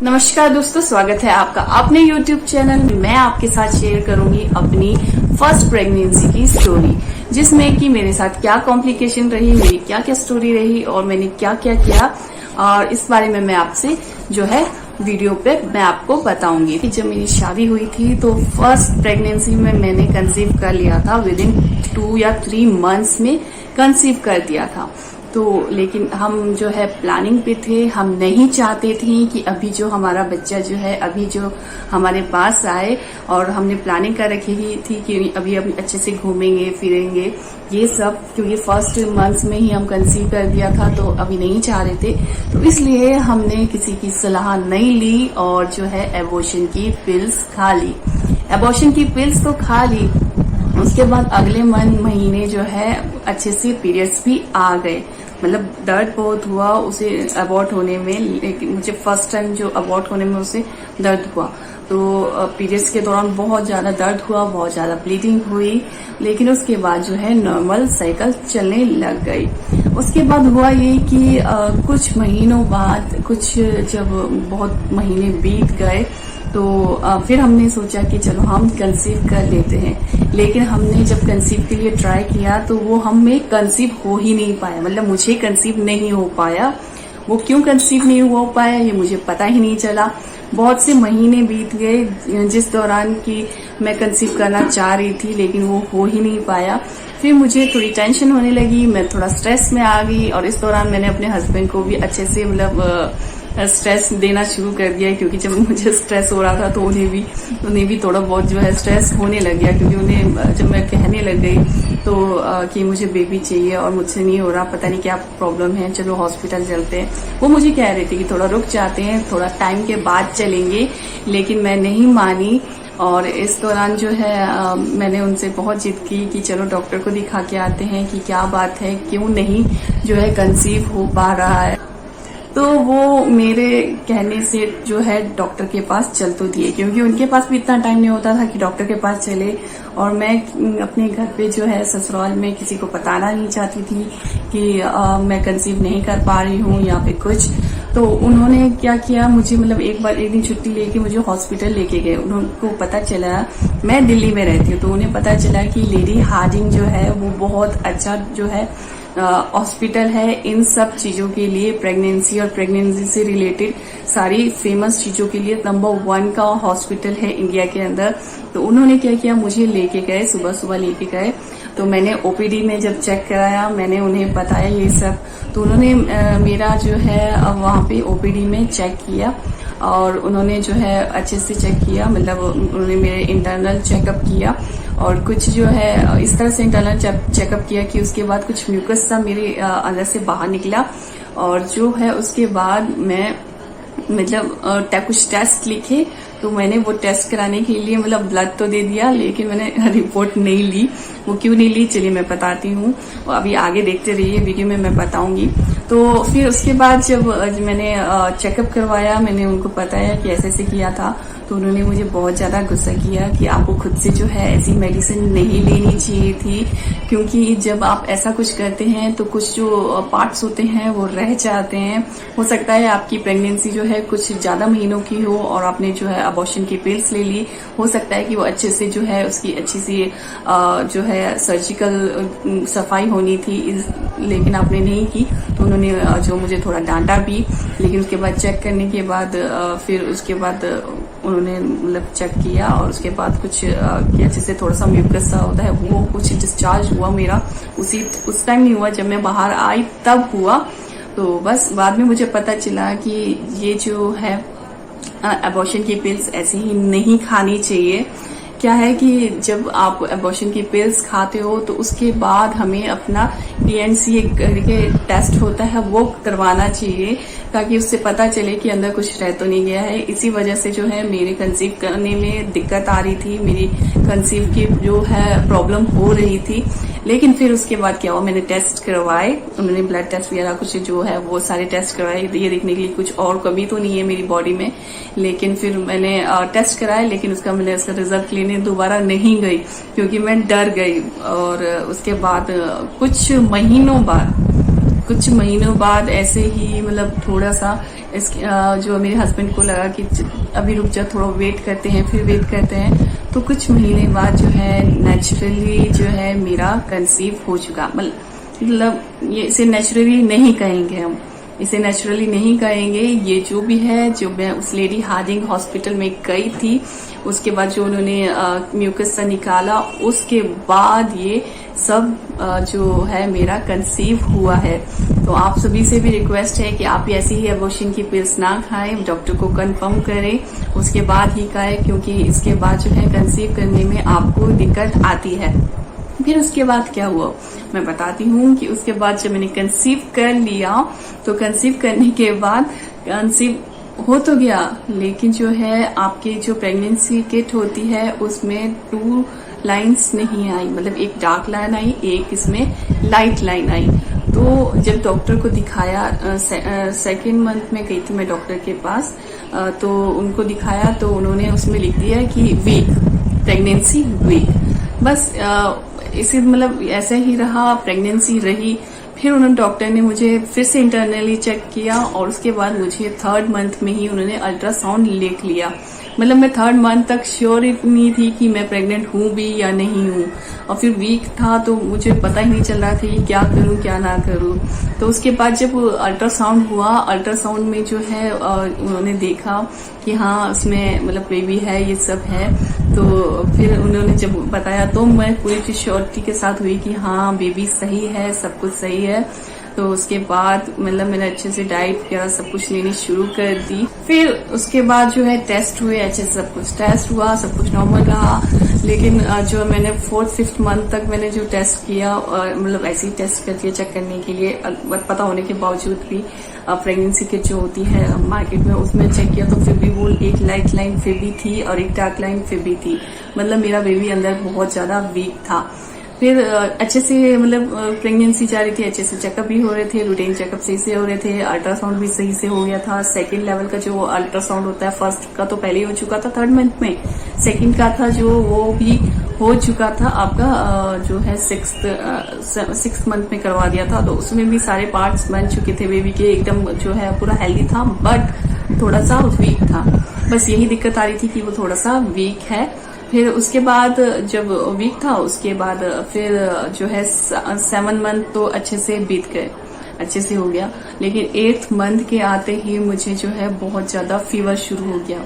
नमस्कार दोस्तों, स्वागत है आपका अपने YouTube चैनल में। मैं आपके साथ शेयर करूंगी अपनी फर्स्ट प्रेगनेंसी की स्टोरी, जिसमें कि मेरे साथ क्या कॉम्प्लिकेशन रही, मेरी क्या क्या स्टोरी रही और मैंने क्या क्या किया, और इस बारे में मैं आपसे जो है वीडियो पे मैं आपको बताऊंगी। कि जब मेरी शादी हुई थी तो फर्स्ट प्रेगनेंसी में मैंने कंसीव कर लिया था। विद इन 2 या 3 मंथ्स में कंसीव कर दिया था। तो लेकिन हम जो है प्लानिंग पे थे, हम नहीं चाहते थे कि अभी जो हमारा बच्चा जो है अभी जो हमारे पास आए, और हमने प्लानिंग कर रखी ही थी कि अभी अच्छे से घूमेंगे फिरेंगे ये सब, क्योंकि फर्स्ट मंथ्स में ही हम कंसीव कर दिया था तो अभी नहीं चाह रहे थे। तो इसलिए हमने किसी की सलाह नहीं ली और जो है एबॉर्शन की पिल्स खा ली। एबॉर्शन की पिल्स तो खा ली, उसके बाद अगले महीने जो है अच्छे से पीरियड्स भी आ गए। मतलब दर्द बहुत हुआ उसे अबॉर्ट होने में, लेकिन मुझे फर्स्ट टाइम जो अबॉर्ट होने में उसे दर्द हुआ। तो पीरियड्स के दौरान बहुत ज्यादा दर्द हुआ, बहुत ज्यादा ब्लीडिंग हुई, लेकिन उसके बाद जो है नॉर्मल साइकिल चलने लग गई। उसके बाद हुआ ये कि कुछ महीनों बाद, जब बहुत महीने बीत गए तो फिर हमने सोचा कि चलो हम कंसीव कर लेते हैं। लेकिन हमने जब कंसीव के लिए ट्राई किया तो वो हमें कंसीव हो ही नहीं पाया, मतलब मुझे कंसीव नहीं हो पाया। वो क्यों कंसीव नहीं हो पाया ये मुझे पता ही नहीं चला। बहुत से महीने बीत गए जिस दौरान कि मैं कंसीव करना चाह रही थी, लेकिन वो हो ही नहीं पाया। फिर मुझे थोड़ी टेंशन होने लगी, मैं थोड़ा स्ट्रेस में आ गई, और इस दौरान मैंने अपने हस्बैंड को भी अच्छे से स्ट्रेस देना शुरू कर दिया, क्योंकि जब मुझे स्ट्रेस हो रहा था तो उन्हें भी थोड़ा बहुत जो है स्ट्रेस होने लग गया, क्योंकि उन्हें जब मैं कहने लग गई तो कि मुझे बेबी चाहिए और मुझसे नहीं हो रहा, पता नहीं क्या प्रॉब्लम है, चलो हॉस्पिटल चलते हैं। वो मुझे कह रहे थे कि थोड़ा रुक जाते हैं, थोड़ा टाइम के बाद चलेंगे, लेकिन मैं नहीं मानी। और इस दौरान जो है मैंने उनसे बहुत जिद की कि चलो डॉक्टर को दिखा के आते हैं कि क्या बात है, क्यों नहीं जो है कंसीव हो पा रहा है। तो वो मेरे कहने से जो है डॉक्टर के पास चल तो दिए, क्योंकि उनके पास भी इतना टाइम नहीं होता था कि डॉक्टर के पास चले, और मैं अपने घर पे जो है ससुराल में किसी को बताना नहीं चाहती थी कि मैं कंसीव नहीं कर पा रही हूँ या फिर कुछ। तो उन्होंने क्या किया, मुझे मतलब एक दिन छुट्टी लेके मुझे हॉस्पिटल लेके गए। उनको पता चला, मैं दिल्ली में रहती हूँ, तो उन्हें पता चला कि लेडी हार्डिंग जो है वो बहुत अच्छा जो है हॉस्पिटल है इन सब चीजों के लिए, प्रेगनेंसी और प्रेगनेंसी से रिलेटेड सारी फेमस चीजों के लिए नंबर 1 का हॉस्पिटल है इंडिया के अंदर। तो उन्होंने क्या किया, मुझे लेके गए, सुबह सुबह लेके गए। तो मैंने ओपीडी में जब चेक कराया, मैंने उन्हें बताया ये सब, तो उन्होंने मेरा जो है वहाँ पे ओपीडी में चेक किया, और उन्होंने जो है अच्छे से चेक किया, मतलब उन्होंने मेरे इंटरनल चेकअप किया, और कुछ जो है इस तरह से इंटरनल चेकअप किया कि उसके बाद कुछ म्यूकस सा मेरे अंदर से बाहर निकला। और जो है उसके बाद मैं मतलब कुछ टेस्ट लिखे, तो मैंने वो टेस्ट कराने के लिए मतलब ब्लड तो दे दिया, लेकिन मैंने रिपोर्ट नहीं ली। वो क्यों नहीं ली चलिए मैं बताती हूँ, अभी आगे देखते रहिए, वीडियो में मैं बताऊंगी। तो फिर उसके बाद जब मैंने चेकअप करवाया, मैंने उनको बताया कि ऐसे ऐसे किया था, तो उन्होंने मुझे बहुत ज्यादा गुस्सा किया कि आपको खुद से जो है ऐसी मेडिसिन नहीं लेनी चाहिए थी, क्योंकि जब आप ऐसा कुछ करते हैं तो कुछ जो पार्ट्स होते हैं वो रह जाते हैं। हो सकता है आपकी प्रेगनेंसी जो है कुछ ज्यादा महीनों की हो और आपने जो है अबॉर्शन की पिल्स ले ली, हो सकता है कि वो अच्छे से जो है उसकी अच्छी सी जो है सर्जिकल सफाई होनी थी, लेकिन आपने नहीं की। तो उन्होंने जो मुझे थोड़ा डांटा भी, लेकिन उसके बाद चेक करने के बाद फिर उसके बाद उन्होंने मतलब चेक किया, और उसके बाद कुछ अच्छे से थोड़ा सा म्यूकस सा होता है वो कुछ डिस्चार्ज हुआ मेरा। उस टाइम नहीं हुआ, जब मैं बाहर आई तब हुआ। तो बस बाद में मुझे पता चला कि ये जो है अबॉर्शन की पिल्स ऐसे ही नहीं खानी चाहिए। क्या है कि जब आप अबॉर्शन की पिल्स खाते हो तो उसके बाद हमें अपना डीएनसी करके टेस्ट होता है वो करवाना चाहिए, ताकि उससे पता चले कि अंदर कुछ रह तो नहीं गया है। इसी वजह से जो है मेरे कंसीव करने में दिक्कत आ रही थी, मेरी कंसीव की जो है प्रॉब्लम हो रही थी। लेकिन फिर उसके बाद क्या हुआ, मैंने टेस्ट करवाए, उन्होंने ब्लड टेस्ट वगैरह कुछ जो है वो सारे टेस्ट करवाए, ये देखने के लिए कुछ और कमी तो नहीं है मेरी बॉडी में। लेकिन फिर मैंने टेस्ट कराया, लेकिन मैंने उसका रिजल्ट लेने दोबारा नहीं गई, क्योंकि मैं डर गई। और उसके बाद कुछ कुछ महीनों बाद ऐसे ही मतलब थोड़ा सा जो मेरे हस्बैंड को लगा कि अभी रुक जा, थोड़ा वेट करते हैं, फिर वेट करते हैं, तो कुछ महीने बाद जो है नेचुरली जो है मेरा कंसीव हो चुका। मतलब ये इसे नेचुरली नहीं कहेंगे, हम इसे नेचुरली नहीं कहेंगे। ये जो भी है, जो मैं उस लेडी हार्डिंग हॉस्पिटल में गई थी, उसके बाद जो उन्होंने म्यूकस सा निकाला, उसके बाद ये सब जो है मेरा कंसीव हुआ है। तो आप सभी से भी रिक्वेस्ट है कि आप ऐसी ही एबॉर्शन की पिल्स ना खाएं, डॉक्टर को कंफर्म करें, उसके बाद ही खाएं, क्योंकि इसके बाद जो है कंसीव करने में आपको दिक्कत आती है। फिर उसके बाद क्या हुआ मैं बताती हूँ कि उसके बाद जब मैंने कंसीव कर लिया, तो कंसीव करने के बाद कंसीव हो तो गया, लेकिन जो है आपकी जो प्रेगनेंसी किट होती है उसमें 2 लाइन्स नहीं आई, मतलब एक डार्क लाइन आई, एक इसमें लाइट लाइन आई। तो जब डॉक्टर को दिखाया, सेकेंड मंथ में गई थी मैं डॉक्टर के पास, तो उनको दिखाया तो उन्होंने उसमें लिख दिया कि वीक, प्रेगनेंसी वीक। बस इसे मतलब ऐसा ही रहा, प्रेगनेंसी रही। फिर उन्होंने डॉक्टर ने मुझे फिर से इंटरनली चेक किया और उसके बाद मुझे 3rd मंथ में ही उन्होंने अल्ट्रासाउंड लिख लिया। मतलब मैं 3rd मंथ तक श्योर नहीं थी कि मैं प्रेग्नेंट हूँ भी या नहीं हूँ, और फिर वीक था तो मुझे पता ही नहीं चल रहा था कि क्या करूँ क्या ना करूँ। तो उसके बाद जब अल्ट्रासाउंड हुआ, अल्ट्रासाउंड में जो है उन्होंने देखा कि हाँ उसमें मतलब बेबी है, ये सब है। तो फिर उन्होंने जब बताया तो मैं पूरी चीज श्योरिटी के साथ हुई कि हाँ बेबी सही है, सब कुछ सही है। तो उसके बाद मतलब मैंने अच्छे से डाइट वगैरह सब कुछ लेनी शुरू कर दी। फिर उसके बाद जो है टेस्ट हुए, अच्छे से सब कुछ टेस्ट हुआ, सब कुछ नॉर्मल रहा। लेकिन जो मैंने 4th-5th मंथ तक मैंने जो टेस्ट किया, मतलब ऐसे ही टेस्ट कर दिया चेक करने के लिए, पता होने के बावजूद भी प्रेगनेंसी किट जो होती है मार्केट में उसमें चेक किया, तो फिर भी वो एक लाइट लाइन फिर भी थी और एक डार्क लाइन फिर भी थी। मतलब मेरा बेबी अंदर बहुत ज्यादा वीक था। फिर अच्छे से मतलब प्रेगनेंसी जा रही थी, अच्छे से चेकअप भी हो रहे थे, रूटीन चेकअप सही से हो रहे थे, अल्ट्रासाउंड भी सही से हो गया था। 2nd लेवल का जो अल्ट्रासाउंड होता है, 1st का तो पहले ही हो चुका था 3rd मंथ में, 2nd का था जो वो भी हो चुका था आपका जो है 6th मंथ में करवा दिया था। तो उसमें भी सारे पार्ट्स बन चुके थे बेबी के, एकदम जो है पूरा हेल्दी था, बट थोड़ा सा वीक था। बस यही दिक्कत आ रही थी कि वो थोड़ा सा वीक है। फिर उसके बाद जब वीक था, उसके बाद फिर जो है 7 मंथ तो अच्छे से बीत गए, अच्छे से हो गया। लेकिन 8th मंथ के आते ही मुझे जो है बहुत ज्यादा फीवर शुरू हो गया।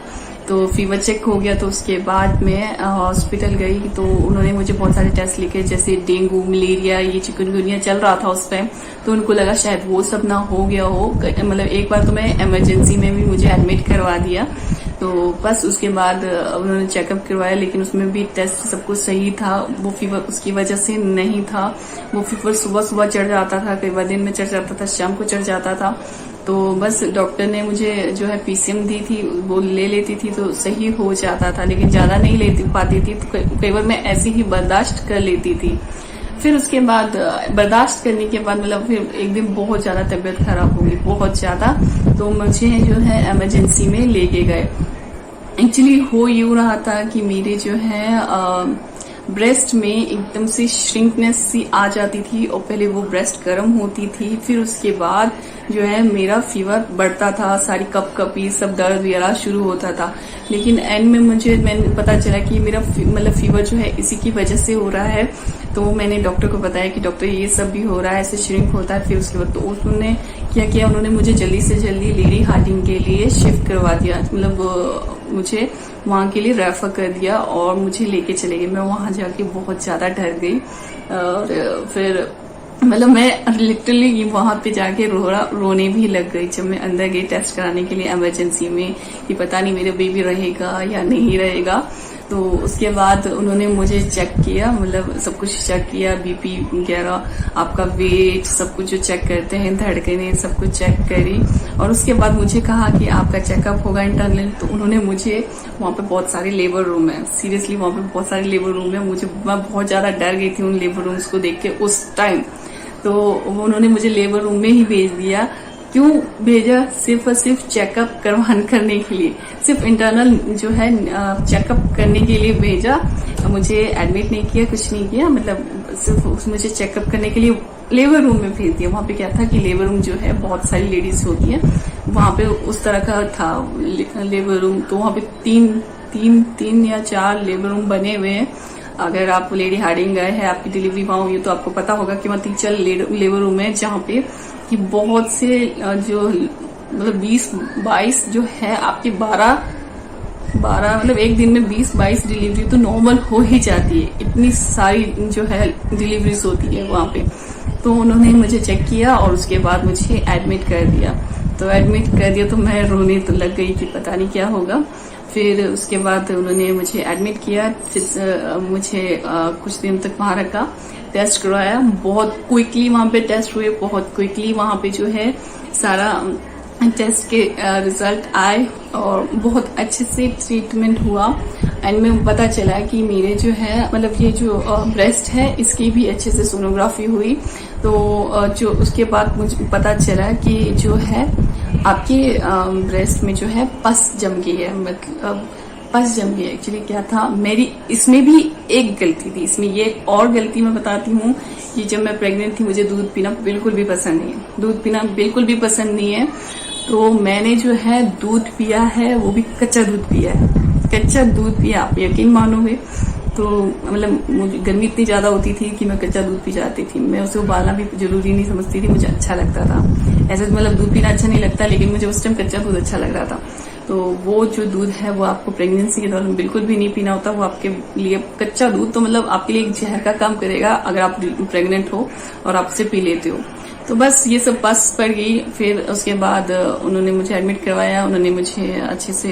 तो फीवर चेक हो गया, तो उसके बाद मैं हॉस्पिटल गई, तो उन्होंने मुझे बहुत सारे टेस्ट लिखे, जैसे डेंगू, मलेरिया, ये चिकनगुनिया चल रहा था उस टाइम। तो उनको लगा शायद वो सब ना हो गया हो। मतलब एक बार तो मैं इमरजेंसी में भी मुझे एडमिट करवा दिया। तो बस उसके बाद उन्होंने चेकअप करवाया, लेकिन उसमें भी टेस्ट सब कुछ सही था। वो फीवर उसकी वजह से नहीं था। वो फीवर सुबह सुबह चढ़ जाता था, कई बार दिन में चढ़ जाता था, शाम को चढ़ जाता था। तो बस डॉक्टर ने मुझे जो है पीसीएम दी थी, वो ले लेती थी तो सही हो जाता था, लेकिन ज्यादा नहीं ले पाती थी। तो कई बार मैं ऐसे ही बर्दाश्त कर लेती थी। फिर उसके बाद बर्दाश्त करने के बाद मतलब फिर एक दिन बहुत ज्यादा तबीयत खराब हो गई, बहुत ज्यादा। तो मुझे जो है इमरजेंसी में लेके गए। एक्चुअली हो यूं रहा था कि मेरे जो है ब्रेस्ट में एकदम से श्रिंकनेस सी आ जाती थी, और पहले वो ब्रेस्ट गर्म होती थी, फिर उसके बाद जो है मेरा फीवर बढ़ता था, सारी कपकपी सब दर्द वगैरह शुरू होता था। लेकिन एंड में मैंने पता चला कि मेरा मतलब फीवर जो है इसी की वजह से हो रहा है। तो मैंने डॉक्टर को बताया कि डॉक्टर ये सब भी हो रहा है, ऐसे श्रिंक होता है। फिर उसके बाद तो उन्होंने क्या किया, उन्होंने मुझे जल्दी से जल्दी लेडी हार्डिंग के लिए शिफ्ट करवा दिया, मतलब मुझे वहां के लिए रेफर कर दिया और मुझे लेके चले गए। मैं वहां जाके बहुत ज्यादा डर गई, और फिर मतलब मैं लिटरली वहां पे जाके रोने भी लग गई जब मैं अंदर गई टेस्ट कराने के लिए इमरजेंसी में, कि पता नहीं मेरा बेबी रहेगा या नहीं रहेगा। तो उसके बाद उन्होंने मुझे चेक किया, मतलब सब कुछ चेक किया, बीपी वगैरह, आपका वेट, सब कुछ जो चेक करते हैं, धड़कनें, सब कुछ चेक करी। और उसके बाद मुझे कहा कि आपका चेकअप होगा इंटरनल। तो उन्होंने मुझे, वहाँ पे बहुत सारे लेबर रूम है, सीरियसली वहाँ पे बहुत सारे लेबर रूम है। मैं बहुत ज्यादा डर गई थी उन लेबर रूम्स को देख के उस टाइम। तो उन्होंने मुझे लेबर रूम में ही भेज दिया। क्यों भेजा? सिर्फ और सिर्फ चेकअप करने के लिए, सिर्फ इंटरनल जो है चेकअप करने के लिए भेजा। मुझे एडमिट नहीं किया, कुछ नहीं किया, मतलब सिर्फ मुझे चेकअप करने के लिए लेबर रूम में भेज दिया। वहां पे क्या था कि लेबर रूम जो है बहुत सारी लेडीज होती है, वहां पे उस तरह का था लेबर रूम। तो वहां पे तीन या 4 लेबर रूम बने हुए हैं। अगर आप लेडी हार्डिंग गए हैं, आपकी डिलीवरी वहां हुई, तो आपको पता होगा कि वहाँ 3-4 लेबर रूम है, जहाँ पे कि बहुत से जो मतलब 20-22 जो है आपकी 12 मतलब एक दिन में 20-22 डिलीवरी तो नॉर्मल हो ही जाती है। इतनी सारी जो है डिलीवरीज होती है वहां पे। तो उन्होंने मुझे चेक किया और उसके बाद मुझे एडमिट कर दिया। तो एडमिट कर दिया तो मैं रोने तो लग गई कि पता नहीं क्या होगा। फिर उसके बाद उन्होंने मुझे एडमिट किया, फिर मुझे कुछ दिन तक वहां रखा, टेस्ट करवाया। बहुत क्विकली वहां पे टेस्ट हुए, बहुत क्विकली वहां पे जो है सारा टेस्ट के रिजल्ट आए और बहुत अच्छे से ट्रीटमेंट हुआ। एंड में पता चला कि मेरे जो है मतलब ये जो ब्रेस्ट है इसकी भी अच्छे से सोनोग्राफी हुई। तो जो उसके बाद मुझे पता चला कि जो है आपके ब्रेस्ट में जो है पस जम गई है, मतलब पस जम गई। एक्चुअली क्या था, मेरी इसमें भी एक गलती थी। इसमें ये और गलती मैं बताती हूँ कि जब मैं प्रेग्नेंट थी मुझे दूध पीना बिल्कुल भी पसंद नहीं है, दूध पीना बिल्कुल भी पसंद नहीं है। तो मैंने जो है दूध पिया है, वो भी कच्चा दूध पिया है, कच्चा दूध पिया, आप यकीन मानोगे। तो मतलब मुझे गर्मी इतनी ज्यादा होती थी कि मैं कच्चा दूध पी जाती थी। मैं उसे उबालना भी जरूरी नहीं समझती थी, मुझे अच्छा लगता था। ऐसे मतलब दूध पीना अच्छा नहीं लगता, लेकिन मुझे उस टाइम कच्चा दूध अच्छा लग रहा था। तो वो जो दूध है वो आपको प्रेगनेंसी के दौरान बिल्कुल भी नहीं पीना होता। वो आपके लिए कच्चा दूध तो मतलब आपके लिए एक जहर का काम करेगा अगर आप प्रेग्नेंट हो और आप उसे पी लेते हो। तो बस ये सब बस पड़ गई। फिर उसके बाद उन्होंने मुझे एडमिट करवाया, उन्होंने मुझे अच्छे से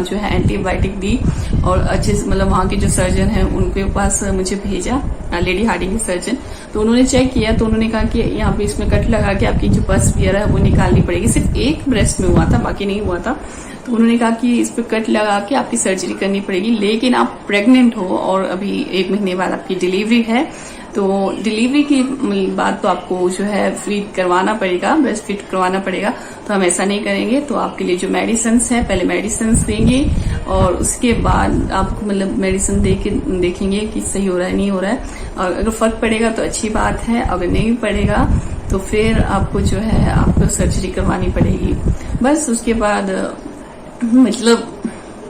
जो है एंटीबायोटिक दी और अच्छे से मतलब वहाँ के जो सर्जन है उनके पास मुझे भेजा, लेडी हार्डिंग के सर्जन। तो उन्होंने चेक किया तो उन्होंने कहा कि यहाँ पे इसमें कट लगा के आपकी जो पस वगैरह है वो निकालनी पड़ेगी। सिर्फ एक ब्रेस्ट में हुआ था, बाकी नहीं हुआ था। तो उन्होंने कहा कि इस पे कट लगा के आपकी सर्जरी करनी पड़ेगी, लेकिन आप प्रेग्नेंट हो और अभी 1 महीने बाद आपकी डिलीवरी है। तो डिलीवरी की बाद तो आपको जो है फीड करवाना पड़ेगा, ब्रेस्ट फीड करवाना पड़ेगा। तो हम ऐसा नहीं करेंगे। तो आपके लिए जो मेडिसिन है, पहले मेडिसिन देंगे और उसके बाद आपको मतलब मेडिसिन दे के देखेंगे कि सही हो रहा है नहीं हो रहा है। और अगर फर्क पड़ेगा तो अच्छी बात है, अगर नहीं पड़ेगा तो फिर आपको जो है आपको सर्जरी करवानी पड़ेगी। बस उसके बाद मतलब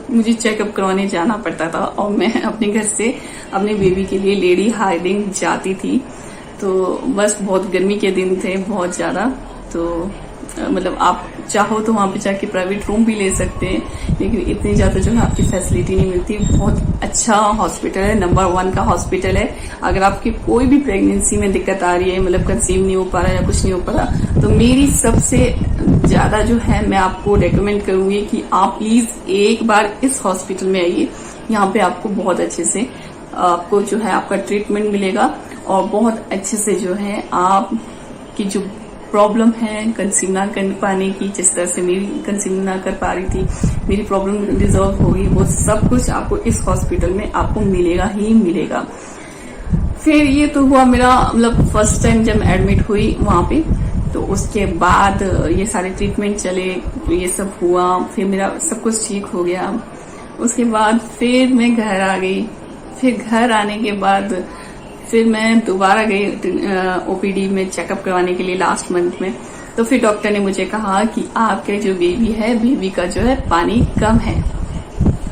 मुझे चेकअप करवाने जाना पड़ता था और मैं अपने घर से अपने बेबी के लिए लेडी हार्डिंग जाती थी। तो बस बहुत गर्मी के दिन थे, बहुत ज्यादा। तो मतलब आप चाहो तो वहां पे जाके प्राइवेट रूम भी ले सकते हैं, लेकिन इतनी ज्यादा जो है आपकी फैसिलिटी नहीं मिलती। बहुत अच्छा हॉस्पिटल है, नंबर 1 का हॉस्पिटल है। अगर आपकी कोई भी प्रेगनेंसी में दिक्कत आ रही है, मतलब कंसीव नहीं हो पा रहा है या कुछ नहीं हो पा रहा, तो मेरी सबसे ज्यादा जो है मैं आपको रेकमेंड करूंगी कि आप प्लीज एक बार इस हॉस्पिटल में आइए। यहाँ पे आपको बहुत अच्छे से आपको जो है आपका ट्रीटमेंट मिलेगा और बहुत अच्छे से जो है आपकी जो प्रॉब्लम है कंसीव ना कर पाने की, जिस तरह से मेरी कंसीव ना कर पा रही थी, मेरी प्रॉब्लम रिजॉल्व होगी, वो सब कुछ आपको इस हॉस्पिटल में आपको मिलेगा ही मिलेगा। फिर ये तो हुआ मेरा मतलब फर्स्ट टाइम जब एडमिट हुई वहां पे। तो उसके बाद ये सारे ट्रीटमेंट चले, ये सब हुआ, फिर मेरा सब कुछ ठीक हो गया। उसके बाद फिर मैं घर आ गई। फिर घर आने के बाद फिर मैं दोबारा गई ओपीडी में चेकअप करवाने के लिए लास्ट मंथ में। तो फिर डॉक्टर ने मुझे कहा कि आपके जो बेबी है, बेबी का जो है पानी कम है,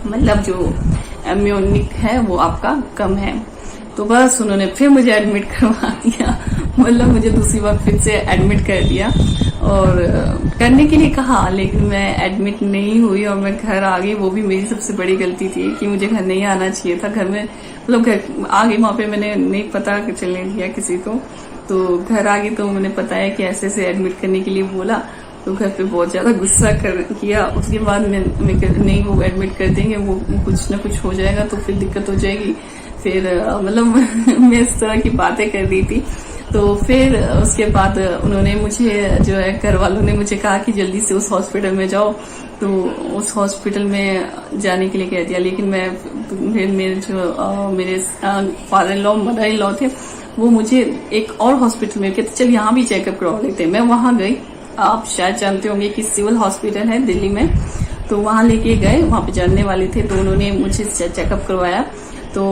मतलब जो एम्योनिक है वो आपका कम है। तो बस उन्होंने फिर मुझे एडमिट करवा दिया, मतलब मुझे दूसरी बार फिर से एडमिट कर दिया और करने के लिए कहा, लेकिन मैं एडमिट नहीं हुई और मैं घर आ गई। वो भी मेरी सबसे बड़ी गलती थी कि मुझे घर नहीं आना चाहिए था। घर में मतलब घर आ गई, वहां पे मैंने नहीं पता चलने दिया किसी को। तो घर आ गई तो मैंने बताया कि ऐसे से एडमिट करने के लिए बोला, तो घर पे बहुत ज्यादा गुस्सा किया। उसके बाद मैं नहीं वो एडमिट कर देंगे, वो कुछ ना कुछ हो जाएगा तो फिर दिक्कत हो जाएगी। फिर मतलब मैं इस तरह की बातें कर रही थी। तो फिर उसके बाद उन्होंने मुझे जो है घर वालों ने मुझे कहा कि जल्दी से उस हॉस्पिटल में जाओ। तो उस हॉस्पिटल में जाने के लिए कह दिया, लेकिन मैं फिर मेरे father in law mother in law थे, वो मुझे एक और हॉस्पिटल में कहते चल यहाँ भी चेकअप करवा लेते हैं। मैं वहां गई आप शायद जानते होंगे कि सिविल हॉस्पिटल है दिल्ली में, तो वहां लेके गए, वहां पे जानने वाले थे, तो उन्होंने मुझे चेकअप करवाया। तो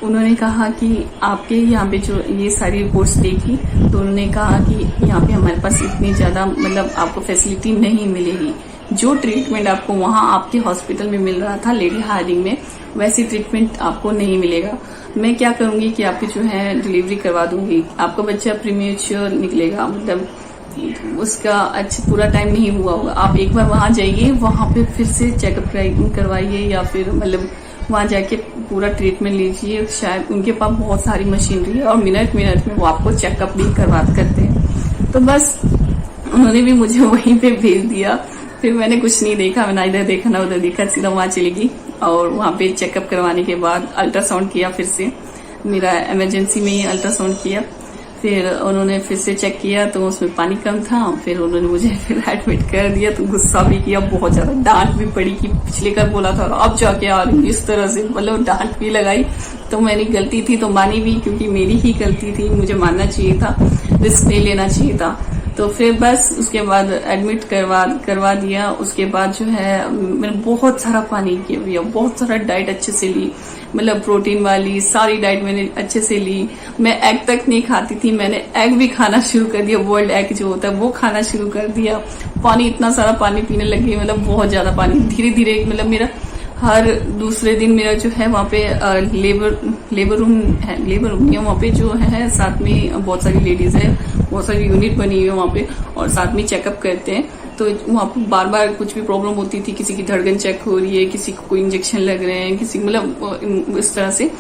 उन्होंने कहा कि आपके यहाँ पे जो ये सारी रिपोर्ट्स देखी, तो उन्होंने कहा कि यहाँ पे हमारे पास इतनी ज्यादा मतलब आपको फैसिलिटी नहीं मिलेगी। जो ट्रीटमेंट आपको वहाँ आपके हॉस्पिटल में मिल रहा था लेडी हार्डिंग में, वैसी ट्रीटमेंट आपको नहीं मिलेगा। मैं क्या करूंगी कि आपकी जो है डिलीवरी करवा दूंगी, आपका बच्चा प्रीमेच्योर निकलेगा, मतलब उसका अच्छा पूरा टाइम नहीं हुआ होगा। आप एक बार वहां जाइए, वहां पे फिर से चेकअप करवाइए, या फिर मतलब वहां जाके पूरा ट्रीटमेंट लीजिए। शायद उनके पास बहुत सारी मशीनरी है और मिनट मिनट में वो आपको चेकअप भी करते हैं। तो बस उन्होंने भी मुझे वहीं पे भेज दिया। फिर मैंने कुछ नहीं देखा, मैंने इधर देखा ना उधर देखा, सीधा वहां चली गई। और वहां पे चेकअप करवाने के बाद अल्ट्रासाउंड किया, फिर से मेरा इमरजेंसी में ही अल्ट्रासाउंड किया। फिर उन्होंने फिर से चेक किया तो उसमें पानी कम था। फिर उन्होंने मुझे फिर एडमिट कर दिया। तो गुस्सा भी किया, बहुत ज्यादा डांट भी पड़ी कि पिछले कर बोला था अब जाके आ रही हूँ, इस तरह से मतलब डांट भी लगाई। तो मेरी गलती थी तो मानी भी, क्योंकि मेरी ही गलती थी, मुझे मानना चाहिए था, रिस्क नहीं लेना चाहिए था। तो फिर बस उसके बाद एडमिट करवा दिया। उसके बाद जो है मैंने बहुत सारा पानी किया, बहुत सारा डाइट अच्छे से ली, मतलब प्रोटीन वाली सारी डाइट मैंने अच्छे से ली। मैं एग तक नहीं खाती थी, मैंने एग भी खाना शुरू कर दिया, बॉइल्ड एग जो होता है वो खाना शुरू कर दिया। पानी, इतना सारा पानी पीने लगी, मतलब बहुत ज्यादा पानी। धीरे धीरे मतलब मेरा हर दूसरे दिन मेरा जो है वहाँ पे लेबर रूम है वहाँ पे जो है, साथ में बहुत सारी लेडीज है, बहुत सारी यूनिट बनी हुई है वहाँ पे, और साथ में चेकअप करते हैं। तो वहाँ पे बार बार कुछ भी प्रॉब्लम होती थी, किसी की धड़कन चेक हो रही है, किसी को कोई इंजेक्शन लग रहे हैं, किसी मतलब इस तरह से,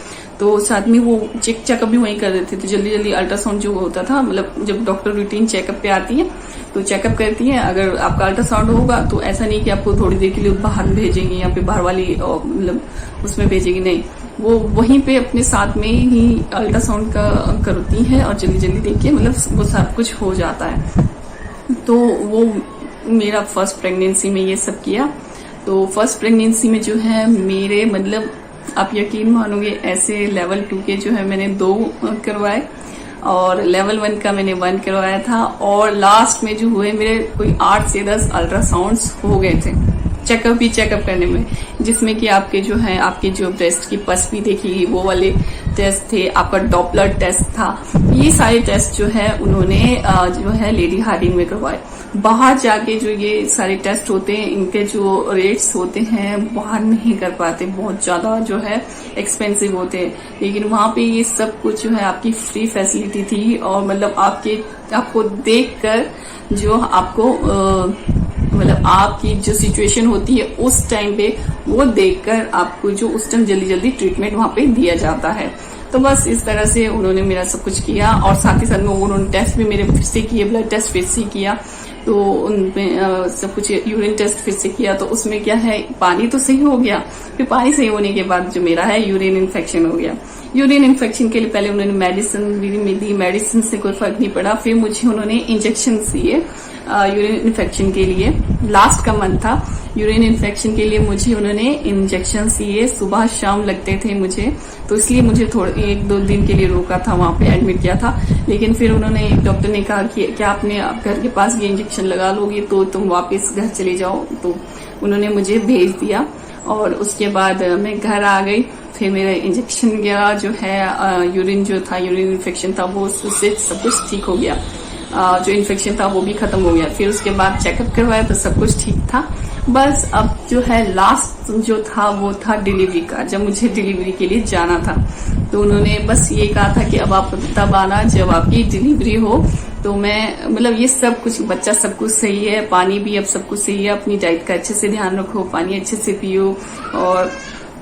तो साथ में वो चेकअप भी वहीं कर देते थे। जल्दी जल्दी अल्ट्रासाउंड जो होता था, मतलब जब डॉक्टर रूटीन चेकअप पे आती है तो चेकअप करती है। अगर आपका अल्ट्रासाउंड होगा तो ऐसा नहीं कि आपको थोड़ी देर के लिए बाहर भेजेंगे या फिर बाहर वाली मतलब उसमें भेजेगी, नहीं, वो वहीं पे अपने साथ में ही अल्ट्रासाउंड का करती है और जल्दी जल्दी देखिए मतलब वो सब कुछ हो जाता है। तो वो मेरा फर्स्ट प्रेगनेंसी में ये सब किया। तो फर्स्ट प्रेगनेंसी में जो है मेरे मतलब आप यकीन मानोगे, ऐसे लेवल 2 के जो है मैंने 2 करवाए, और लेवल 1 का मैंने 1 करवाया था। और लास्ट में जो हुए मेरे कोई 8 से 10 अल्ट्रासाउंड्स हो गए थे चेकअप करने में, जिसमें कि आपके जो ब्रेस्ट की पस भी देखी, वो वाले टेस्ट थे, आपका डॉपलर टेस्ट था। ये सारे टेस्ट जो है उन्होंने जो है लेडी हार्डिंग में करवाए। बाहर जाके जो ये सारे टेस्ट होते हैं, इनके जो रेट्स होते हैं बाहर नहीं कर पाते, बहुत ज्यादा जो है एक्सपेंसिव होते हैं। लेकिन वहां पे ये सब कुछ जो है आपकी फ्री फैसिलिटी थी, और मतलब आपको देखकर जो आपको मतलब आपकी जो सिचुएशन होती है उस टाइम पे वो देखकर आपको जो उस टाइम जल्दी जल्दी ट्रीटमेंट वहां पे दिया जाता है। तो बस इस तरह से उन्होंने मेरा सब कुछ किया, और साथ ही साथ में उन्होंने टेस्ट भी मेरे फिर से किए, ब्लड टेस्ट फिर से किया, तो उनमें सब कुछ, यूरिन टेस्ट फिर से किया। तो उसमें क्या है, पानी तो सही हो गया। फिर पानी सही होने के बाद जो मेरा है यूरिन इन्फेक्शन हो गया। यूरिन इन्फेक्शन के लिए पहले उन्होंने मेडिसिन भी दी, मेडिसिन से कोई फर्क नहीं पड़ा। फिर मुझे उन्होंने इंजेक्शन दिए यूरिन इन्फेक्शन के लिए। लास्ट का मंथ था, यूरिन इन्फेक्शन के लिए मुझे उन्होंने इंजेक्शन दिए, सुबह शाम लगते थे मुझे। तो इसलिए मुझे थोड़ा 1-2 दिन के लिए रोका था, वहां पे एडमिट किया था। लेकिन फिर उन्होंने, डॉक्टर ने कहा कि क्या आपने घर के पास ये इंजेक्शन लगा लोगी तो तुम वापस घर चले जाओ। तो उन्होंने मुझे भेज दिया, और उसके बाद मैं घर आ गई। फिर मेरा इंजेक्शन गया, जो है यूरिन जो था, यूरिन इन्फेक्शन था, वो उससे सब कुछ ठीक हो गया। जो इन्फेक्शन था वो भी खत्म हो गया। फिर उसके बाद चेकअप करवाया तो सब कुछ ठीक था। बस अब जो है लास्ट जो था वो था डिलीवरी का, जब मुझे डिलीवरी के लिए जाना था। तो उन्होंने बस ये कहा था कि अब आप तब आना जब आपकी डिलीवरी हो। तो मैं मतलब ये सब कुछ, बच्चा सब कुछ सही है, पानी भी अब सब कुछ सही है, अपनी डाइट का अच्छे से ध्यान रखो, पानी अच्छे से पियो, और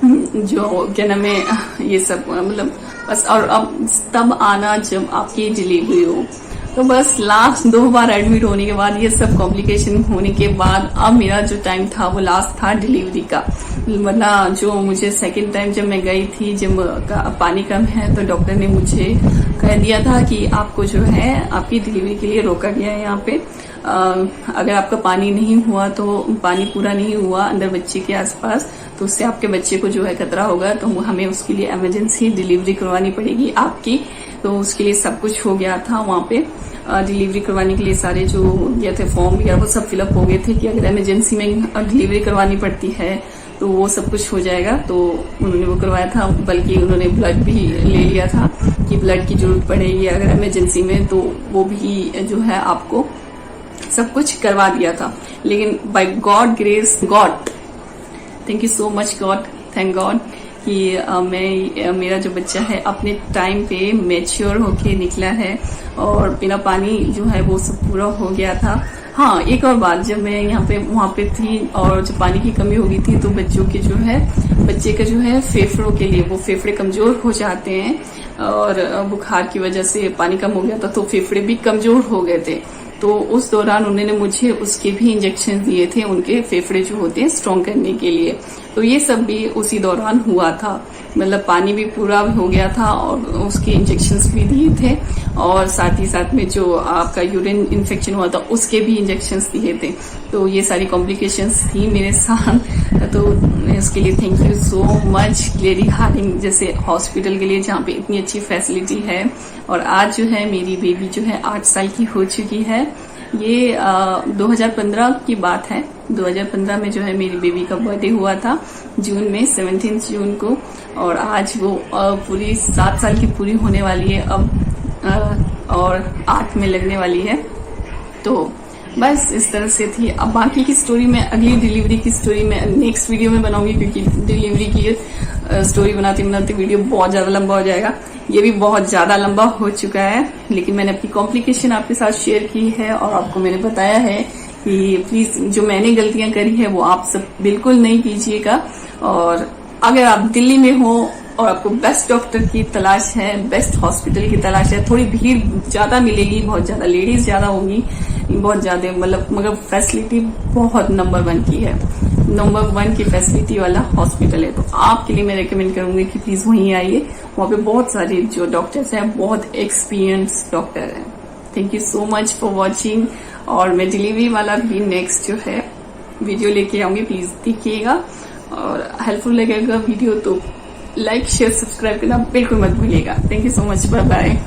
जो क्या नाम है ये सब मतलब बस, और अब तब आना जब आपकी डिलीवरी हो। तो बस लास्ट 2 बार एडमिट होने के बाद, ये सब कॉम्प्लिकेशन होने के बाद, अब मेरा जो टाइम था वो लास्ट था डिलीवरी का। वरना जो मुझे सेकंड टाइम जब मैं गई थी, जब पानी कम है, तो डॉक्टर ने मुझे कह दिया था कि आपको जो है आपकी डिलीवरी के लिए रोका गया है यहाँ पे। अगर आपका पानी नहीं हुआ, तो पानी पूरा नहीं हुआ अंदर बच्चे के आसपास, तो उससे आपके बच्चे को जो है खतरा होगा, तो हमें उसके लिए इमरजेंसी डिलीवरी करवानी पड़ेगी आपकी। तो उसके लिए सब कुछ हो गया था वहां पे। डिलीवरी करवाने के लिए सारे जो ये थे फॉर्म वगैरह वो सब फिलअप हो गए थे कि अगर इमरजेंसी में डिलीवरी करवानी पड़ती है तो वो सब कुछ हो जाएगा। तो उन्होंने वो करवाया था, बल्कि उन्होंने ब्लड भी ले लिया था कि ब्लड की जरूरत पड़ेगी अगर इमरजेंसी में, तो वो भी जो है आपको सब कुछ करवा दिया था। लेकिन by God grace, God thank you so much God, thank God कि मेरा जो बच्चा है अपने टाइम पे मैच्योर होके निकला है और बिना पानी जो है वो सब पूरा हो गया था। हाँ, एक और बात, जब मैं वहाँ पे थी और जब पानी की कमी हो गई थी तो बच्चे का जो है फेफड़ों के लिए वो फेफड़े कमजोर हो जाते हैं और बुखार की वजह से पानी कम हो गया था तो फेफड़े भी कमजोर हो गए थे। तो उस दौरान उन्होंने मुझे उसके भी इंजेक्शन दिए थे, उनके फेफड़े जो होते हैं स्ट्रॉन्ग करने के लिए। तो ये सब भी उसी दौरान हुआ था, मतलब पानी भी पूरा हो गया था और उसके इंजेक्शंस भी दिए थे और साथ ही साथ में जो आपका यूरिन इन्फेक्शन हुआ था उसके भी इंजेक्शंस दिए थे। तो ये सारी कॉम्प्लिकेशंस थी मेरे साथ। तो इसके लिए thank you so much Lady Hardinge जैसे हॉस्पिटल के लिए जहाँ पे इतनी अच्छी फैसिलिटी है। और आज जो है मेरी बेबी जो है 8 साल की हो चुकी है। ये 2015 की बात है। 2015 में जो है मेरी बेबी का बर्थडे हुआ था जून में, 17 जून को, और आज वो पूरी 7 साल की पूरी होने वाली है अब और 8 में लगने वाली है। तो बस इस तरह से थी। अब बाकी की स्टोरी मैं अगली डिलीवरी की स्टोरी में नेक्स्ट वीडियो में बनाऊंगी, क्योंकि डिलीवरी की स्टोरी बनाते वीडियो बहुत ज्यादा लंबा हो जाएगा। ये भी बहुत ज्यादा लंबा हो चुका है, लेकिन मैंने अपनी कॉम्प्लिकेशन आपके साथ शेयर की है और आपको मैंने बताया है कि प्लीज जो मैंने गलतियां करी है वो आप सब बिल्कुल नहीं कीजिएगा। और अगर आप दिल्ली में हो और आपको बेस्ट डॉक्टर की तलाश है, बेस्ट हॉस्पिटल की तलाश है, थोड़ी भीड़ ज्यादा मिलेगी, बहुत ज्यादा लेडीज ज्यादा होंगी, बहुत ज्यादा, मतलब मगर फैसिलिटी बहुत नंबर 1 की है, नंबर 1 की फैसिलिटी वाला हॉस्पिटल है। तो आपके लिए मैं रेकमेंड करूंगी कि प्लीज वहीं आइए। वहाँ पे बहुत सारे जो डॉक्टर्स हैं बहुत एक्सपीरियंस डॉक्टर हैं। Thank you so much for watching. और मैं डिलीवरी वाला भी नेक्स्ट जो है वीडियो लेके आऊंगी, प्लीज देखिएगा। और हेल्पफुल लगेगा वीडियो तो लाइक शेयर सब्सक्राइब करना बिल्कुल मत भूलिएगा। Thank you so much, bye bye.